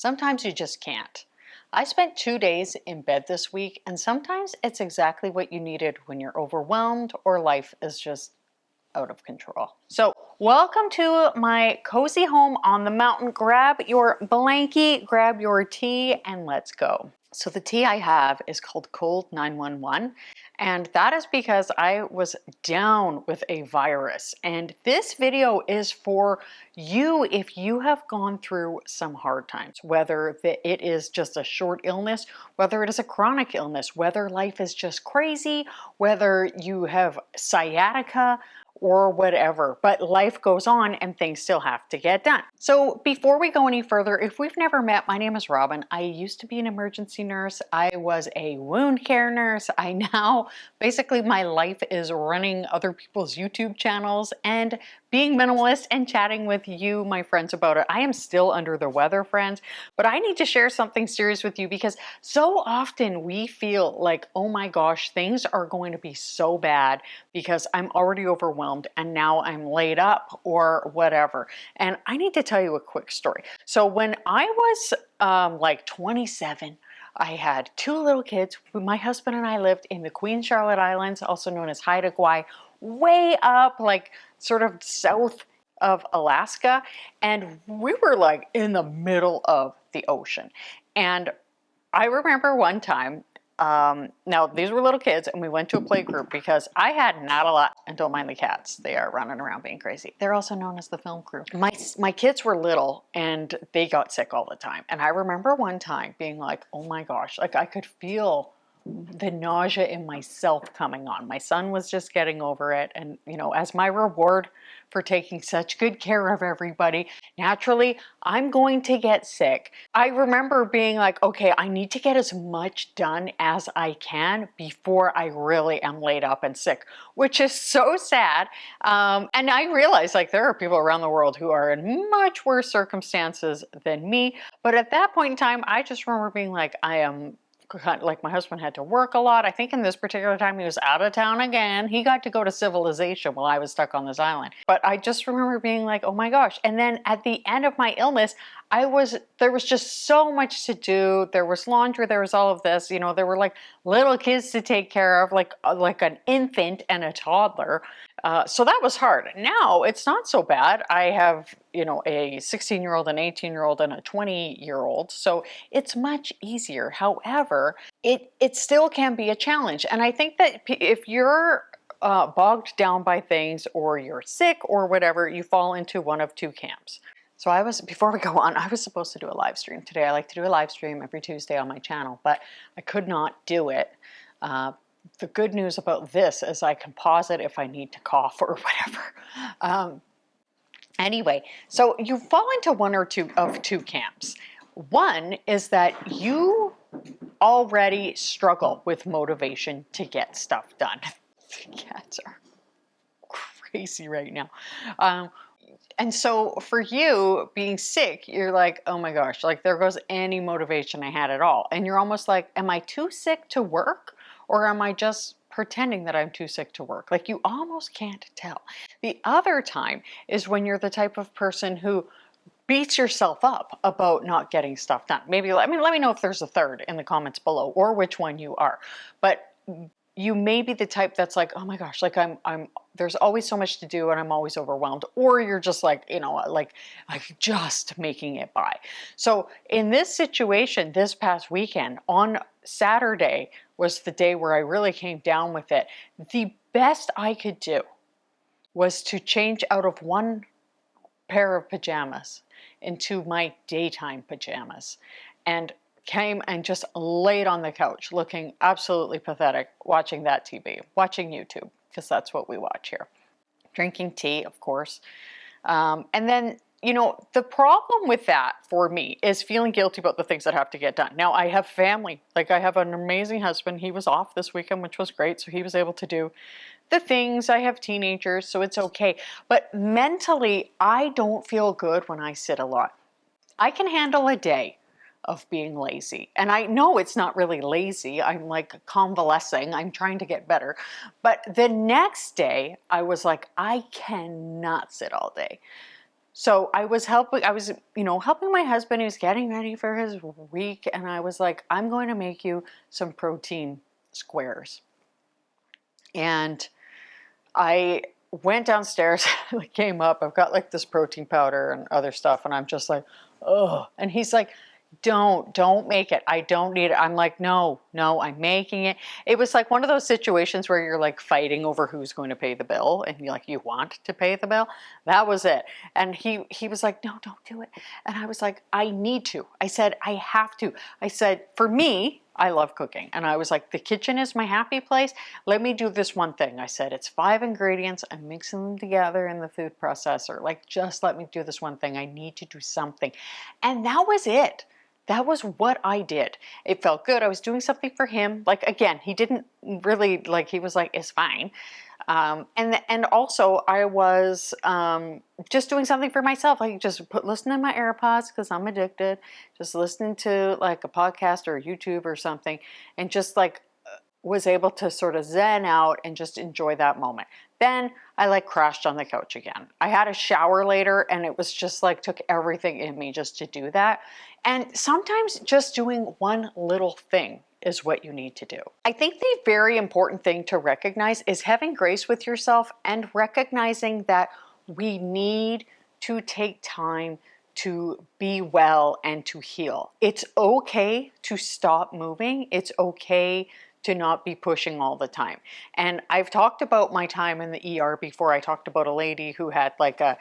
Sometimes you just can't. I spent 2 days in bed this week, and sometimes it's exactly what you needed when you're overwhelmed or life is just out of control. So, welcome to my cozy home on the mountain. Grab your blankie, grab your tea, and let's go. So, the tea I have is called Cold 911, and that is because I was down with a virus. And this video is for you if you have gone through some hard times, whether it is just a short illness, whether it is a chronic illness, whether life is just crazy, whether you have sciatica, or whatever, but life goes on and things still have to get done. So before we go any further, if we've never met, my name is Robyn. I used to be an emergency nurse. I was a wound care nurse. I now, basically my life is running other people's YouTube channels and being minimalist and chatting with you, my friends, about it. I am still under the weather, friends, but I need to share something serious with you because so often we feel like, oh my gosh, things are going to be so bad because I'm already overwhelmed and now I'm laid up or whatever. And I need to tell you a quick story. So when I was like 27, I had two little kids. My husband and I lived in the Queen Charlotte Islands, also known as Haida Gwaii, way up, like sort of south of Alaska. And we were like in the middle of the ocean. And I remember one time, now these were little kids, and we went to a play group because I had not a lot, and don't mind the cats. They are running around being crazy. They're also known as the film crew. My kids were little and they got sick all the time. And I remember one time being like, oh my gosh, like I could feel the nausea in myself coming on. My son was just getting over it. And, you know, as my reward for taking such good care of everybody, naturally, I'm going to get sick. I remember being like, okay, I need to get as much done as I can before I really am laid up and sick, which is so sad. And I realize like there are people around the world who are in much worse circumstances than me. But at that point in time, I just remember being like, like my husband had to work a lot. I think in this particular time he was out of town again. He got to go to civilization while I was stuck on this island. But I just remember being like, oh my gosh. And then at the end of my illness, there was just so much to do. There was laundry, there was all of this, you know, there were like little kids to take care of, like an infant and a toddler. So that was hard. Now it's not so bad. I have, you know, a 16-year-old, an 18-year-old, and a 20-year-old. So it's much easier. However, it still can be a challenge. And I think that if you're bogged down by things or you're sick or whatever, you fall into one of two camps. So before we go on, I was supposed to do a live stream today. I like to do a live stream every Tuesday on my channel, but I could not do it. The good news about this is I can pause it if I need to cough or whatever. Anyway, so you fall into one or two of two camps. One is that you already struggle with motivation to get stuff done. The cats are crazy right now. And so for you being sick, you're like, oh my gosh, like there goes any motivation I had at all. And you're almost like, am I too sick to work? Or am I just pretending that I'm too sick to work? Like you almost can't tell. The other time is when you're the type of person who beats yourself up about not getting stuff done. Maybe, let me know if there's a third in the comments below or which one you are. But you may be the type that's like, oh my gosh, like there's always so much to do and I'm always overwhelmed. Or you're just like, you know, like just making it by. So in this situation, this past weekend, on Saturday was the day where I really came down with it. The best I could do was to change out of one pair of pajamas into my daytime pajamas and came and just laid on the couch looking absolutely pathetic, watching that TV, watching YouTube, because that's what we watch here. Drinking tea, of course. And then, you know, the problem with that for me is feeling guilty about the things that have to get done. Now, I have family. Like, I have an amazing husband. He was off this weekend, which was great, so he was able to do the things. I have teenagers, so it's okay. But mentally, I don't feel good when I sit a lot. I can handle a day of being lazy. And I know it's not really lazy. I'm like convalescing. I'm trying to get better. But the next day I was like, I cannot sit all day. So I was helping my husband. He was getting ready for his week. And I was like, I'm going to make you some protein squares. And I went downstairs, came up. I've got like this protein powder and other stuff. And I'm just like, oh. And he's like, don't make it. I don't need it. I'm like, no, I'm making it. It was like one of those situations where you're like fighting over who's going to pay the bill and you want to pay the bill. That was it. And he was like, no, don't do it. And I was like, I need to. I said, I have to. I said, for me, I love cooking. And I was like, the kitchen is my happy place. Let me do this one thing. I said, it's 5 ingredients. I'm mixing them together in the food processor. Like, just let me do this one thing. I need to do something. And that was it. That was what I did. It felt good. I was doing something for him. Like, again, he didn't really, like, he was like, it's fine. And also I was just doing something for myself. Like just listening to my AirPods because I'm addicted. Just listening to like a podcast or YouTube or something. And just like was able to sort of zen out and just enjoy that moment. Then I like crashed on the couch again. I had a shower later and it was just like took everything in me just to do that. And sometimes just doing one little thing is what you need to do. I think the very important thing to recognize is having grace with yourself and recognizing that we need to take time to be well and to heal. It's okay to stop moving. It's okay to not be pushing all the time. And I've talked about my time in the ER before. I talked about a lady who had like a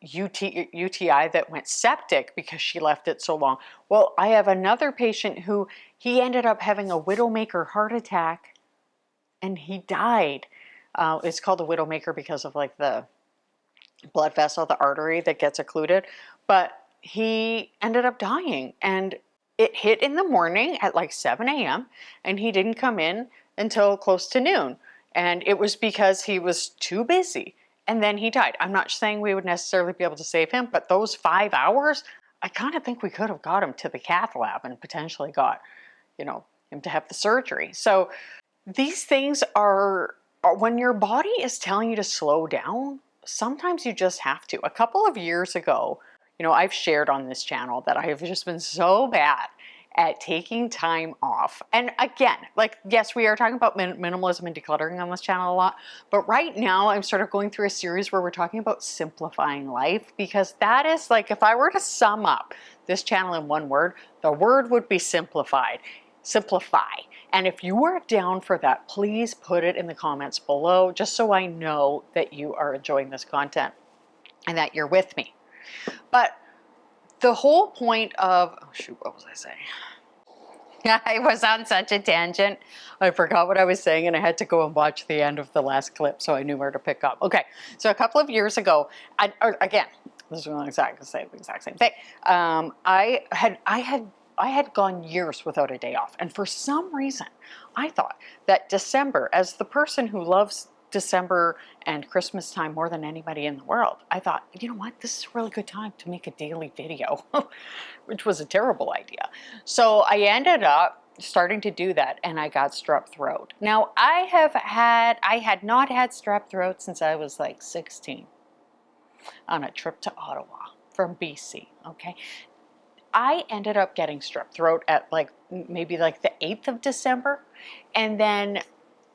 UTI that went septic because she left it so long. Well, I have another patient who he ended up having a widowmaker heart attack and he died. It's called a widowmaker because of like the blood vessel, the artery that gets occluded. But he ended up dying and it hit in the morning at like 7 a.m. and he didn't come in until close to noon. And it was because he was too busy. And then he died. I'm not saying we would necessarily be able to save him, but those 5 hours, I kind of think we could have got him to the cath lab and potentially got, him to have the surgery. So these things are when your body is telling you to slow down, sometimes you just have to. A couple of years ago, I've shared on this channel that I have just been so bad at taking time off. And again, like, yes, we are talking about minimalism and decluttering on this channel a lot, but right now I'm sort of going through a series where we're talking about simplifying life, because that is like, if I were to sum up this channel in one word, the word would be simplified. Simplify. And if you are down for that, please put it in the comments below, just so I know that you are enjoying this content and that you're with me. But the whole point of, oh shoot, what was I saying? I was on such a tangent. I forgot what I was saying and I had to go and watch the end of the last clip so I knew where to pick up. Okay, so a couple of years ago, again, this is the exact same thing. I had gone years without a day off. And for some reason, I thought that December, as the person who loves December and Christmas time more than anybody in the world, I thought, you know what, this is a really good time to make a daily video, which was a terrible idea. So I ended up starting to do that and I got strep throat. Now I had not had strep throat since I was like 16 on a trip to Ottawa from BC, okay? I ended up getting strep throat at like maybe like the 8th of December. And then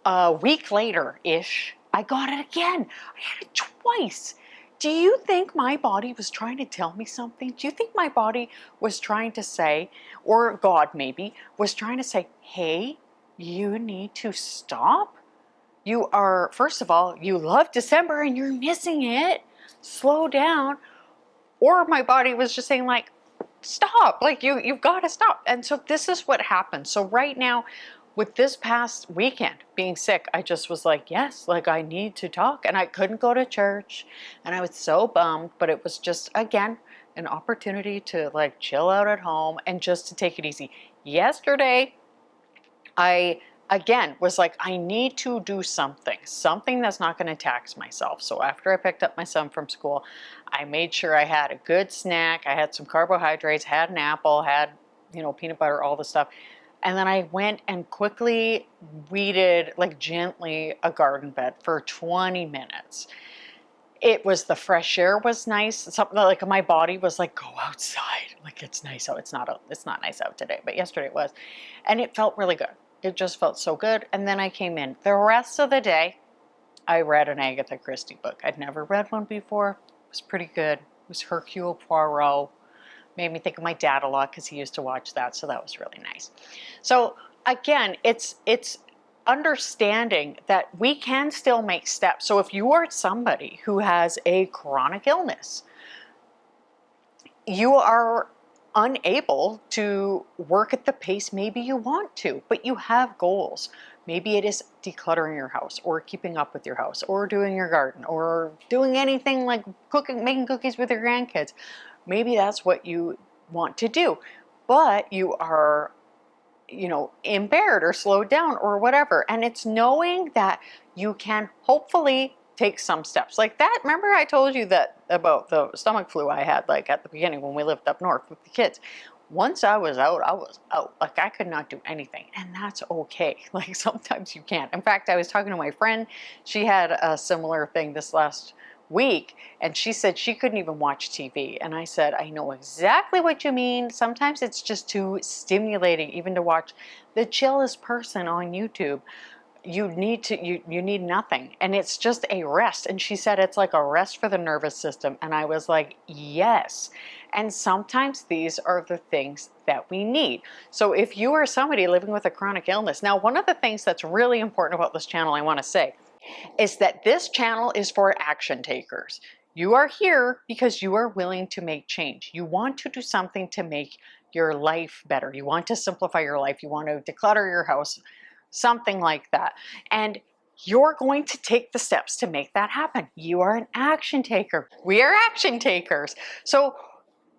a week later-ish, I got it again. I had it twice. Do you think my body was trying to tell me something? Do you think my body was trying to say, or God maybe, was trying to say, hey, you need to stop? You are, first of all, you love December and you're missing it. Slow down. Or my body was just saying like, stop, like you've got to stop. And so this is what happened. So right now, with this past weekend being sick, I just was like, yes, like I need to talk. And I couldn't go to church and I was so bummed, but it was just, again, an opportunity to like chill out at home and just to take it easy. Yesterday, I again was like, I need to do something that's not going to tax myself. So after I picked up my son from school, I made sure I had a good snack. I had some carbohydrates, had an apple, had, peanut butter, all the stuff. And then I went and quickly weeded, like gently, a garden bed for 20 minutes. It was the fresh air was nice. Something like my body was like, go outside. Like it's nice out. It's not nice out today, but yesterday it was. And it felt really good. It just felt so good. And then I came in. The rest of the day, I read an Agatha Christie book. I'd never read one before. It was pretty good. It was Hercule Poirot. Made me think of my dad a lot because he used to watch that. So that was really nice. So again, it's understanding that we can still make steps. So if you are somebody who has a chronic illness, you are unable to work at the pace maybe you want to, but you have goals. Maybe it is decluttering your house or keeping up with your house or doing your garden or doing anything like cooking, making cookies with your grandkids. Maybe that's what you want to do, but you are, impaired or slowed down or whatever. And it's knowing that you can hopefully take some steps like that. Remember I told you that about the stomach flu I had like at the beginning when we lived up north with the kids. Once I was out, I was out. Like I could not do anything, and that's okay. Like sometimes you can't. In fact, I was talking to my friend. She had a similar thing this last week, and she said she couldn't even watch TV. And I said, I know exactly what you mean. Sometimes it's just too stimulating even to watch the chillest person on YouTube. You need nothing, and it's just a rest. And she said it's like a rest for the nervous system, and I was like, yes. And sometimes these are the things that we need. So if you are somebody living with a chronic illness, now one of the things that's really important about this channel I want to say is that this channel is for action takers. You are here because you are willing to make change. You want to do something to make your life better. You want to simplify your life. You want to declutter your house, something like that. And you're going to take the steps to make that happen. You are an action taker. We are action takers. So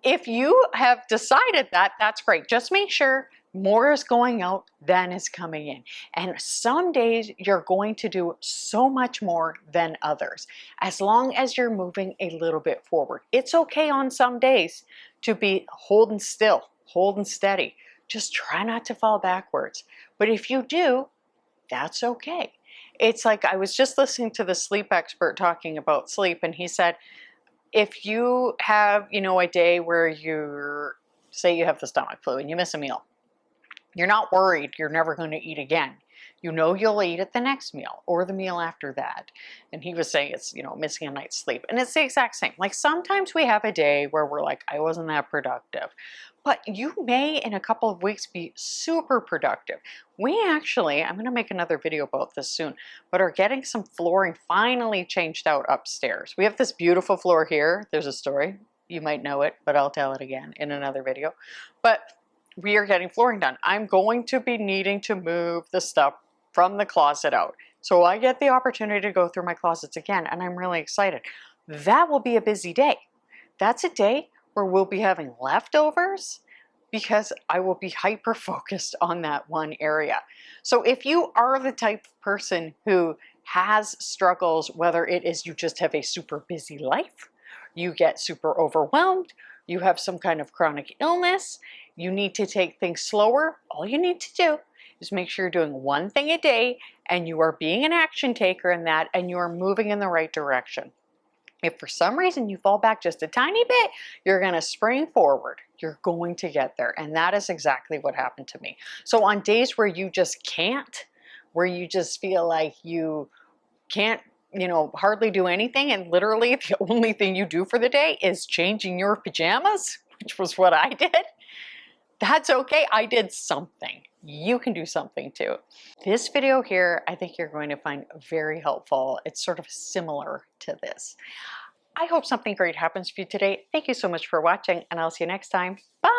if you have decided that, that's great. Just make sure more is going out than is coming in. And some days you're going to do so much more than others, as long as you're moving a little bit forward. It's okay on some days to be holding still, holding steady. Just try not to fall backwards. But if you do, that's okay. It's like I was just listening to the sleep expert talking about sleep, and he said, if you have, a day where say you have the stomach flu and you miss a meal, you're not worried you're never going to eat again. You'll eat at the next meal or the meal after that. And he was saying it's, missing a night's sleep. And it's the exact same. Like sometimes we have a day where we're like, I wasn't that productive. But you may in a couple of weeks be super productive. We actually, I'm going to make another video about this soon, but are getting some flooring finally changed out upstairs. We have this beautiful floor here. There's a story. You might know it, but I'll tell it again in another video. But we are getting flooring done. I'm going to be needing to move the stuff from the closet out. So I get the opportunity to go through my closets again, and I'm really excited. That will be a busy day. That's a day where we'll be having leftovers because I will be hyper focused on that one area. So if you are the type of person who has struggles, whether it is you just have a super busy life, you get super overwhelmed, you have some kind of chronic illness, you need to take things slower, all you need to do is make sure you're doing one thing a day and you are being an action taker in that and you are moving in the right direction. If for some reason you fall back just a tiny bit, you're going to spring forward. You're going to get there. And that is exactly what happened to me. So on days where you just can't, where you just feel like you can't, hardly do anything, and literally the only thing you do for the day is changing your pajamas, which was what I did, that's okay. I did something. You can do something too. This video here, I think you're going to find very helpful. It's sort of similar to this. I hope something great happens for you today. Thank you so much for watching, and I'll see you next time. Bye.